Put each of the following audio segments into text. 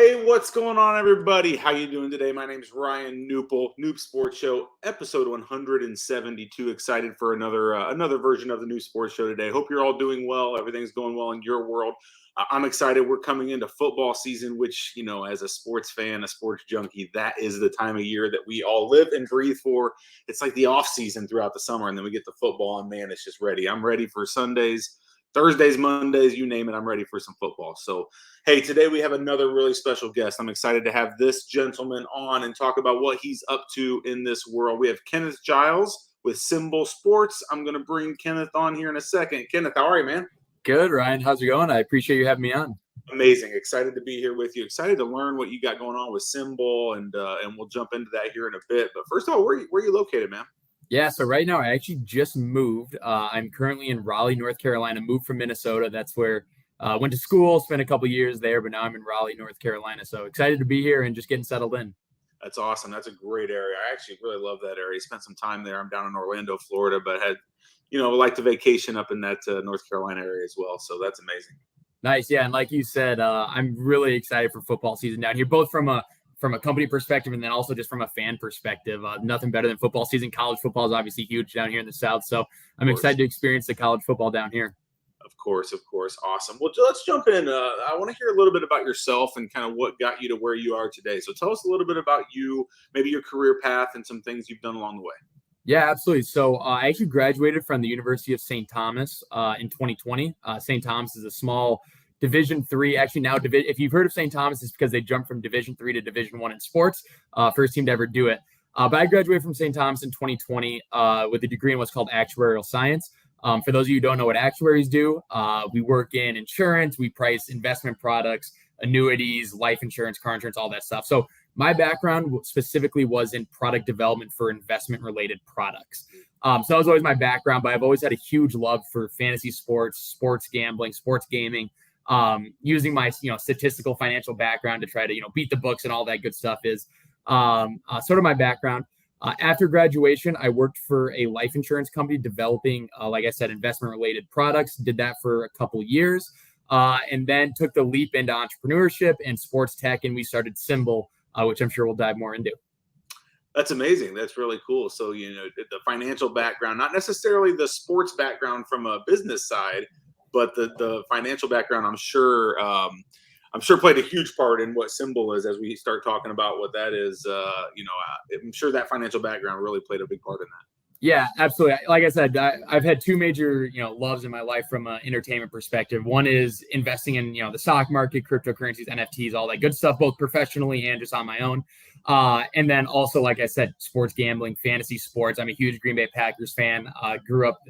Hey, what's going on, everybody? How you doing today? My name is Ryan Newpel, Knup Sports Show, episode 172. Excited for another version of the Knup Sports Show today. Hope you're all doing well. Everything's going well in your world. I'm excited. We're coming into football season, which, as a sports fan, a sports junkie, that is the time of year that we all live and breathe for. It's like the off season throughout the summer, and then we get the football, and man, it's just ready. I'm ready for Sundays, Thursdays, Mondays, you name it. I'm ready for some football. So, hey, today we have another really special guest. I'm excited to have this gentleman on and talk about what he's up to in this world. We have Kenneth Giles with SimBull Sports. I'm going to bring Kenneth on here in a second. Kenneth, how are you, man? Good, Ryan. How's it going? I appreciate you having me on. Amazing. Excited to be here with you. Excited to learn what you got going on with SimBull, and we'll jump into that here in a bit. But first of all, where are you located, man? Yeah, so right now I actually just moved. I'm currently in Raleigh, North Carolina. Moved from Minnesota. That's where I went to school, spent a couple years there, but now I'm in Raleigh, North Carolina. So excited to be here and just getting settled in. That's awesome. That's a great area. I actually really love that area. Spent some time there. I'm down in Orlando, Florida, but had, like to vacation up in that North Carolina area as well. So that's amazing. Nice. Yeah. And like you said, I'm really excited for football season down here, both from a company perspective and then also just from a fan perspective. Nothing better than football season. College football is obviously huge down here in the South. So I'm excited to experience the college football down here. Of course. Awesome. Well, let's jump in. I want to hear a little bit about yourself and kind of what got you to where you are today. So tell us a little bit about you, maybe your career path and some things you've done along the way. Yeah, absolutely. So I actually graduated from the University of St. Thomas in 2020. St. Thomas is a small Division III. Actually, now if you've heard of St. Thomas, it's because they jumped from Division III to Division I in sports. First team to ever do it. But I graduated from St. Thomas in 2020 with a degree in what's called actuarial science. For those of you who don't know what actuaries do, we work in insurance. We price investment products, annuities, life insurance, car insurance, all that stuff. So my background specifically was in product development for investment-related products. So that was always my background, but I've always had a huge love for fantasy sports, sports gambling, sports gaming, using my statistical financial background to try to beat the books and all that good stuff is sort of my background. After graduation, I worked for a life insurance company developing, like I said, investment-related products. Did that for a couple years, and then took the leap into entrepreneurship and sports tech, and we started SimBull, which I'm sure we'll dive more into. That's amazing. That's really cool. So, the financial background, not necessarily the sports background from a business side, but the financial background, I'm sure played a huge part in what SimBull is as we start talking about what that is. I'm sure that financial background really played a big part in that. Yeah, absolutely. Like I said, I've had two major, loves in my life from an entertainment perspective. One is investing in, the stock market, cryptocurrencies, NFTs, all that good stuff, both professionally and just on my own. And then also, like I said, sports gambling, fantasy sports. I'm a huge Green Bay Packers fan. Grew up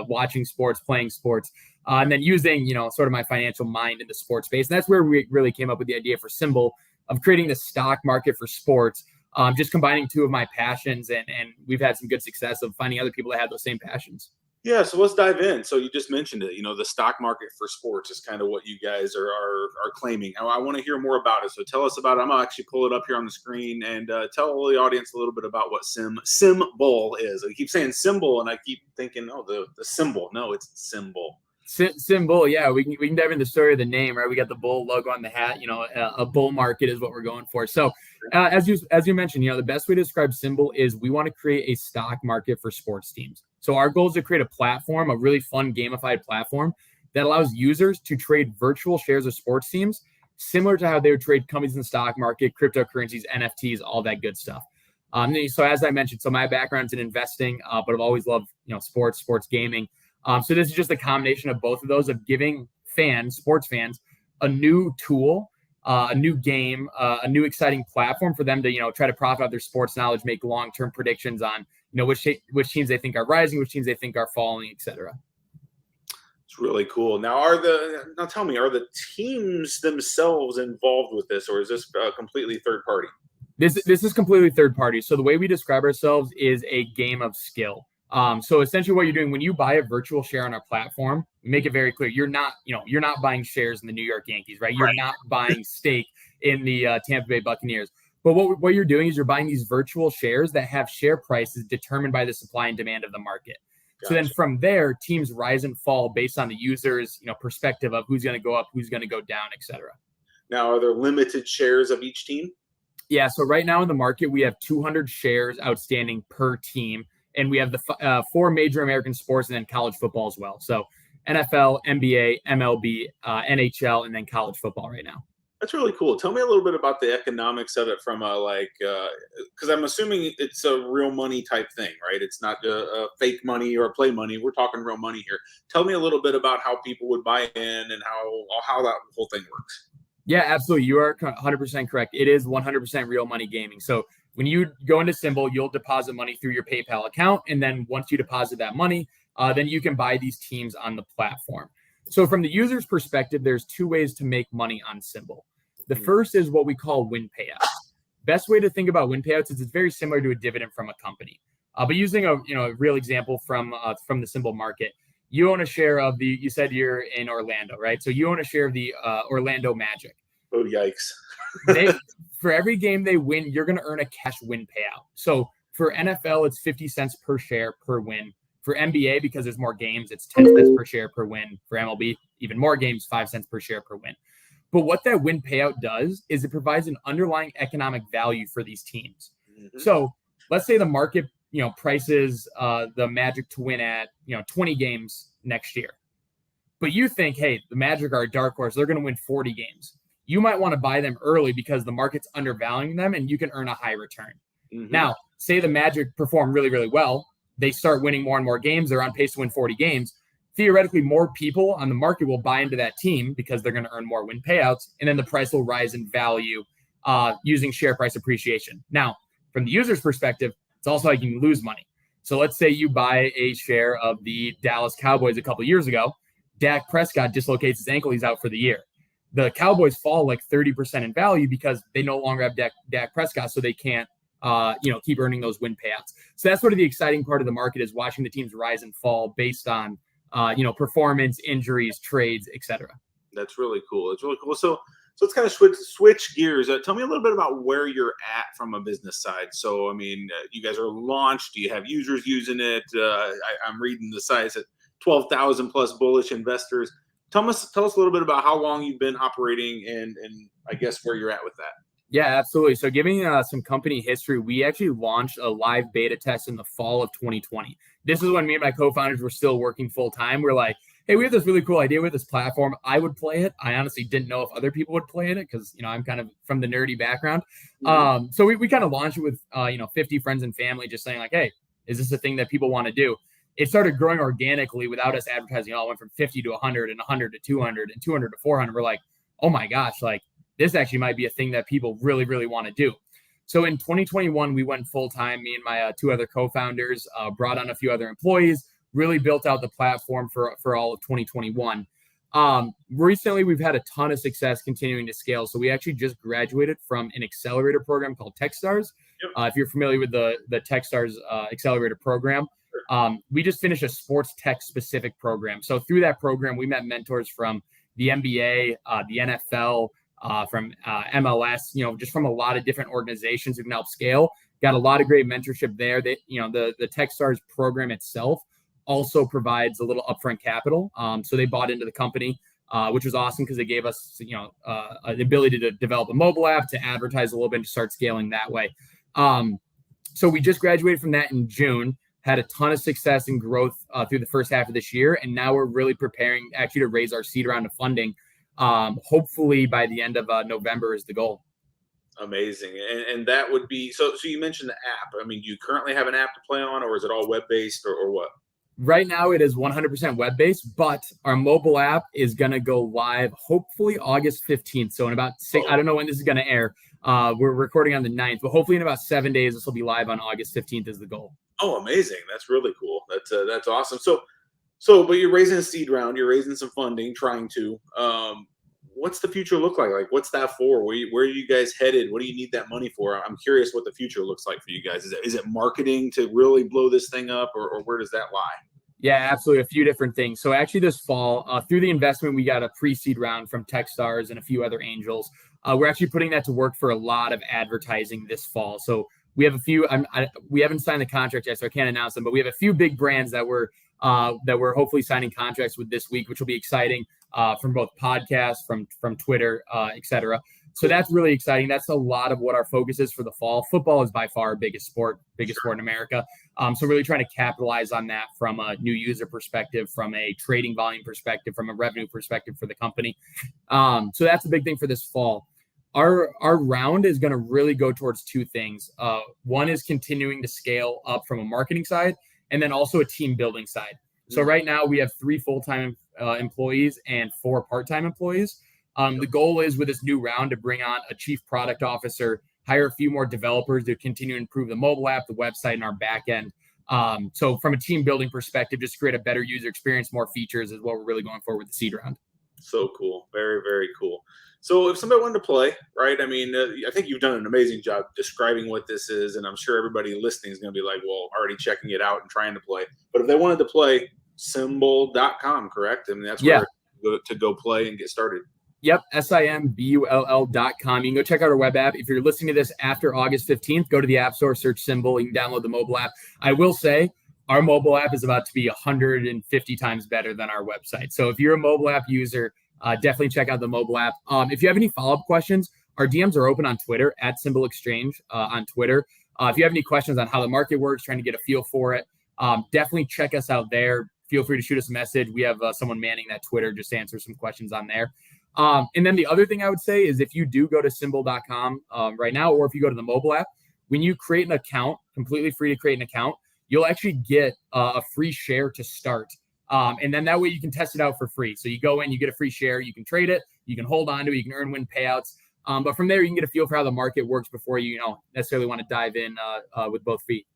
watching sports, playing sports, and then using, sort of my financial mind in the sports space. And that's where we really came up with the idea for SimBull of creating the stock market for sports. Just combining two of my passions, and we've had some good success of finding other people that have those same passions. Yeah, so let's dive in. So you just mentioned it. The stock market for sports is kind of what you guys are claiming. I want to hear more about it. So tell us about it. I'm going to actually pull it up here on the screen and tell the audience a little bit about what SimBull is. I keep saying SimBull, and I keep thinking, the symbol. No, it's SimBull. SimBull, yeah, we can dive into the story of the name, right? We got the bull logo on the hat. A bull market is what we're going for. So, as you mentioned, the best way to describe SimBull is we want to create a stock market for sports teams. So our goal is to create a platform, a really fun gamified platform that allows users to trade virtual shares of sports teams, similar to how they would trade companies in the stock market, cryptocurrencies, NFTs, all that good stuff. So as I mentioned, my background's in investing, but I've always loved sports gaming. So this is just a combination of both of those, of giving sports fans, a new tool, a new game, a new exciting platform for them to, try to profit out their sports knowledge, make long-term predictions on, which teams they think are rising, which teams they think are falling, et cetera. It's really cool. Now, tell me, are the teams themselves involved with this, or is this completely third party? This is completely third party. So the way we describe ourselves is a game of skill. So essentially what you're doing when you buy a virtual share on our platform, we make it very clear. You're not buying shares in the New York Yankees, right? You're not buying stake in the Tampa Bay Buccaneers. But what you're doing is you're buying these virtual shares that have share prices determined by the supply and demand of the market. Gotcha. So then from there, teams rise and fall based on the user's, perspective of who's going to go up, who's going to go down, et cetera. Now, are there limited shares of each team? Yeah, so right now in the market, we have 200 shares outstanding per team, and we have the 4 major American sports and then college football as well. So NFL, NBA, MLB, NHL, and then college football right now. That's really cool. Tell me a little bit about the economics of it from because I'm assuming it's a real money type thing, right? It's not a fake money or a play money. We're talking real money here. Tell me a little bit about how people would buy in and how that whole thing works. Yeah, absolutely. You are 100% correct. It is 100% real money gaming. So when you go into SimBull, you'll deposit money through your PayPal account. And then once you deposit that money, then you can buy these teams on the platform. So from the user's perspective, there's 2 ways to make money on SimBull. The first is what we call win payouts. Best way to think about win payouts is it's very similar to a dividend from a company. But using a real example from the SimBull market, you own a share of you said you're in Orlando, right? So you own a share of the Orlando Magic. Oh, yikes. For every game they win, you're going to earn a cash win payout. So for NFL, it's 50 cents per share per win. For NBA, because there's more games, it's 10 cents per share per win. For MLB, even more games, 5 cents per share per win. But what that win payout does is it provides an underlying economic value for these teams. Mm-hmm. So let's say the market, prices the Magic to win at, 20 games next year. But you think, hey, the Magic are a dark horse. They're going to win 40 games. You might want to buy them early because the market's undervaluing them and you can earn a high return. Mm-hmm. Now, say the Magic perform really, really well. They start winning more and more games. They're on pace to win 40 games. Theoretically, more people on the market will buy into that team because they're going to earn more win payouts, and then the price will rise in value using share price appreciation. Now, from the user's perspective, it's also like you can lose money. So let's say you buy a share of the Dallas Cowboys a couple of years ago. Dak Prescott dislocates his ankle. He's out for the year. The Cowboys fall like 30% in value because they no longer have Dak Prescott, so they can't keep earning those win payouts. So that's sort of the exciting part of the market is watching the teams rise and fall based on performance, injuries, trades, etc. That's really cool. It's really cool. So let's kind of switch gears. Tell me a little bit about where you're at from a business side. So, I mean, you guys are launched. Do you have users using it? I'm reading the size at 12,000 plus bullish investors. Tell us a little bit about how long you've been operating and I guess where you're at with that. Yeah, absolutely. So giving some company history, we actually launched a live beta test in the fall of 2020. This is when me and my co-founders were still working full time. We're like, hey, we have this really cool idea with this platform. I would play it. I honestly didn't know if other people would play it because, I'm kind of from the nerdy background. Mm-hmm. So we kind of launched it with, 50 friends and family just saying like, hey, is this a thing that people want to do? It started growing organically without us advertising. It went from 50 to 100 and 100 to 200 and 200 to 400. We're like, oh my gosh, like this actually might be a thing that people really, really want to do. So in 2021, we went full time. Me and my 2 other co-founders brought on a few other employees, really built out the platform for all of 2021. Recently, we've had a ton of success continuing to scale. So we actually just graduated from an accelerator program called Techstars. Yep. If you're familiar with the Techstars accelerator program, we just finished a sports tech specific program. So through that program, we met mentors from the NBA, the NFL, from MLS, just from a lot of different organizations who can help scale. Got a lot of great mentorship there. They, the Techstars program itself also provides a little upfront capital. So they bought into the company, which was awesome because they gave us, the ability to develop a mobile app, to advertise a little bit, and to start scaling that way. So we just graduated from that in June, had a ton of success and growth through the first half of this year. And now we're really preparing actually to raise our seed round of funding. Hopefully by the end of November is the goal. Amazing. And that would be, so you mentioned the app. I mean, do you currently have an app to play on, or is it all web-based or what? Right now it is 100% web-based, but our mobile app is going to go live hopefully August 15th. So in about I don't know when this is going to air. We're recording on the 9th, but hopefully in about 7 days, this will be live on August 15th is the goal. Oh, amazing. That's really cool. That's awesome. So, but you're raising a seed round, you're raising some funding, trying to, what's the future look like? Like, what's that for? Where are you guys headed? What do you need that money for? I'm curious what the future looks like for you guys. Is it marketing to really blow this thing up, or where does that lie? Yeah, absolutely. A few different things. So actually this fall, through the investment, we got a pre-seed round from Techstars and a few other angels. We're actually putting that to work for a lot of advertising this fall. So we have a few, we haven't signed the contract yet, so I can't announce them, but we have a few big brands that we're hopefully signing contracts with this week, which will be exciting. from both podcasts, from Twitter, etc. So that's really exciting. That's a lot of what our focus is for the fall. Football is by far our biggest sport in America. So really trying to capitalize on that from a new user perspective, from a trading volume perspective, from a revenue perspective for the company. So that's a big thing for this fall. Our round is going to really go towards two things. One is continuing to scale up from a marketing side, and then also a team building side. So right now we have 3 full-time employees and 4 part-time employees. The goal is with this new round to bring on a chief product officer, hire a few more developers to continue to improve the mobile app, the website, and our back end. So from a team building perspective, just create a better user experience, more features is what we're really going for with the seed round. So cool. Very, very cool. So if somebody wanted to play, right, I mean, I think you've done an amazing job describing what this is, and I'm sure everybody listening is going to be like, well, already checking it out and trying to play. But if they wanted to play, SimBull.com, correct? I mean, that's where to go play and get started. Yep, SimBull.com. You can go check out our web app. If you're listening to this after August 15th, go to the App Store, search SimBull. You can download the mobile app. I will say our mobile app is about to be 150 times better than our website. So if you're a mobile app user, definitely check out the mobile app. If you have any follow-up questions, our DMs are open on Twitter, @SimBull Exchange on Twitter. If you have any questions on how the market works, trying to get a feel for it, definitely check us out there. Feel free to shoot us a message. We have someone manning that Twitter just to answer some questions on there. And then the other thing I would say is if you do go to SimBull.com right now, or if you go to the mobile app, when you create an account, completely free to create an account, you'll actually get a free share to start. And then that way you can test it out for free. So you go in, you get a free share, you can trade it, you can hold on to it, you can earn win payouts. But from there, you can get a feel for how the market works before you necessarily want to dive in with both feet.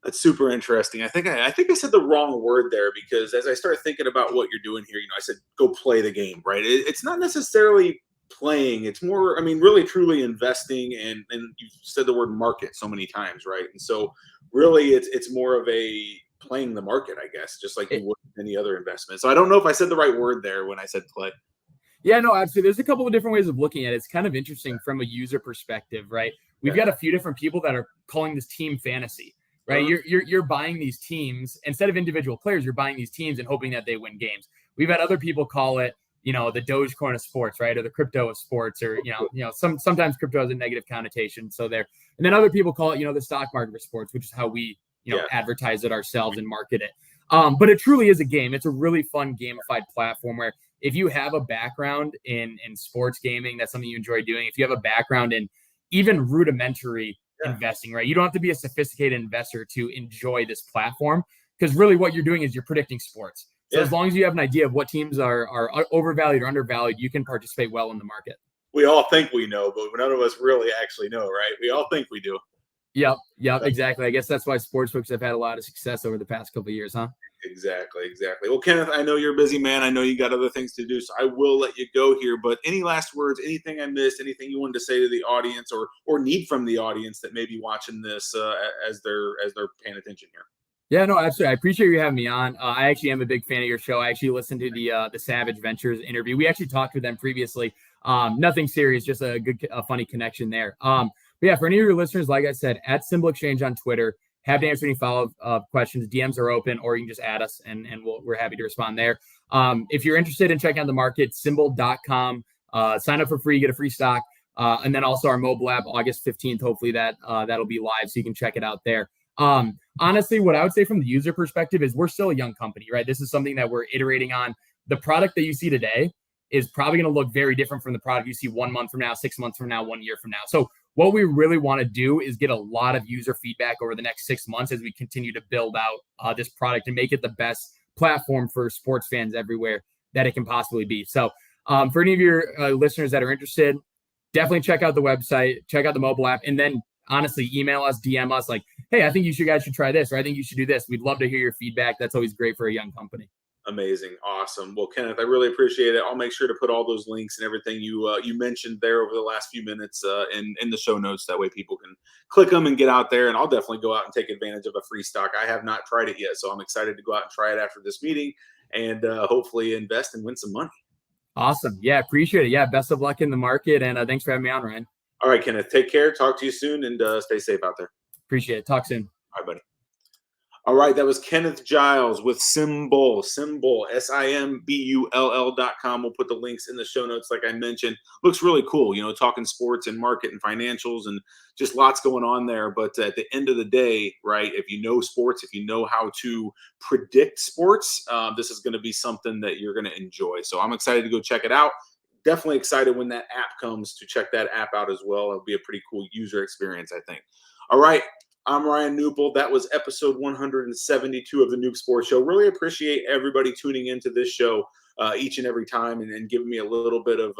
That's super interesting. I think I said the wrong word there, because as I started thinking about what you're doing here, I said go play the game, right? It's not necessarily playing. It's more, I mean, really truly investing, and you've said the word market so many times, right? And so really it's more of a playing the market, I guess, just like you would with any other investment. So I don't know if I said the right word there when I said play. Yeah, no, absolutely. There's a couple of different ways of looking at it. It's kind of interesting from a user perspective, right? We've got a few different people that are calling this team fantasy. Right, you're buying these teams instead of individual players. You're buying these teams and hoping that they win games. We've had other people call it, the Dogecoin of sports, right, or the crypto of sports, or sometimes crypto has a negative connotation. So there, and then other people call it, the stock market of sports, which is how we advertise it ourselves and market it. But it truly is a game. It's a really fun gamified platform where if you have a background in sports gaming, that's something you enjoy doing. If you have a background in even rudimentary investing, right? You don't have to be a sophisticated investor to enjoy this platform, because really what you're doing is you're predicting sports. So as long as you have an idea of what teams are overvalued or undervalued, you can participate well in the market. We all think we know, but none of us really actually know, right? We all think we do. Yep, exactly. I guess that's why sportsbooks have had a lot of success over the past couple of years, huh? Exactly. Well, Kenneth, I know you're a busy man. I know you got other things to do, so I will let you go here. But any last words, anything I missed, anything you wanted to say to the audience or need from the audience that may be watching this as they're paying attention here? Yeah, no, absolutely. I appreciate you having me on. I actually am a big fan of your show. I actually listened to the Savage Ventures interview. We actually talked with them previously. Nothing serious, just a funny connection there. But yeah, for any of your listeners, like I said, @SimBull Exchange on Twitter. Happy to answer any follow-up questions. DMs are open, or you can just add us, and we're happy to respond there. If you're interested in checking out the market, SimBull.com. Sign up for free, get a free stock. And then also our mobile app, August 15th. Hopefully that'll be live, so you can check it out there. Honestly, what I would say from the user perspective is we're still a young company, right? This is something that we're iterating on. The product that you see today is probably going to look very different from the product you see 1 month from now, 6 months from now, 1 year from now. So what we really want to do is get a lot of user feedback over the next 6 months as we continue to build out this product and make it the best platform for sports fans everywhere that it can possibly be. So for any of your listeners that are interested, definitely check out the website, check out the mobile app, and then honestly, email us, DM us like, hey, I think you guys should try this, or I think you should do this. We'd love to hear your feedback. That's always great for a young company. Amazing. Awesome. Well, Kenneth, I really appreciate it. I'll make sure to put all those links and everything you mentioned there over the last few minutes in the show notes. That way people can click them and get out there. And I'll definitely go out and take advantage of a free stock. I have not tried it yet, so I'm excited to go out and try it after this meeting and hopefully invest and win some money. Awesome. Yeah, appreciate it. Yeah, best of luck in the market. And thanks for having me on, Ryan. All right, Kenneth, take care. Talk to you soon, and stay safe out there. Appreciate it. Talk soon. All right, buddy. All right, that was Kenneth Giles with SimBull, SimBull.com. We'll put the links in the show notes, like I mentioned. Looks really cool, talking sports and market and financials and just lots going on there. But at the end of the day, right, if you know sports, if you know how to predict sports, this is going to be something that you're going to enjoy. So I'm excited to go check it out. Definitely excited when that app comes to check that app out as well. It'll be a pretty cool user experience, I think. All right. I'm Ryan Newpel. That was episode 172 of the Knup Sports Show. Really appreciate everybody tuning into this show each and every time and giving me a little bit of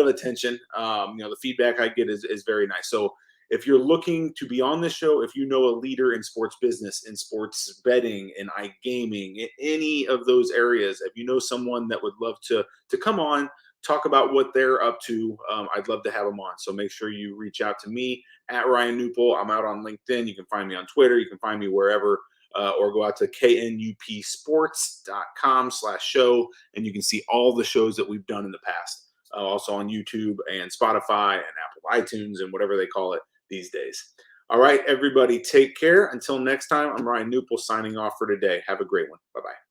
attention. The feedback I get is very nice. So if you're looking to be on this show, if you know a leader in sports business, in sports betting, in iGaming, in any of those areas, if you know someone that would love to come on, talk about what they're up to, I'd love to have them on. So make sure you reach out to me at Ryan Newpel. I'm out on LinkedIn. You can find me on Twitter. You can find me wherever, or go out to knupsports.com/show, and you can see all the shows that we've done in the past. Also on YouTube and Spotify and Apple iTunes and whatever they call it these days. All right, everybody, take care. Until next time, I'm Ryan Newpel signing off for today. Have a great one. Bye-bye.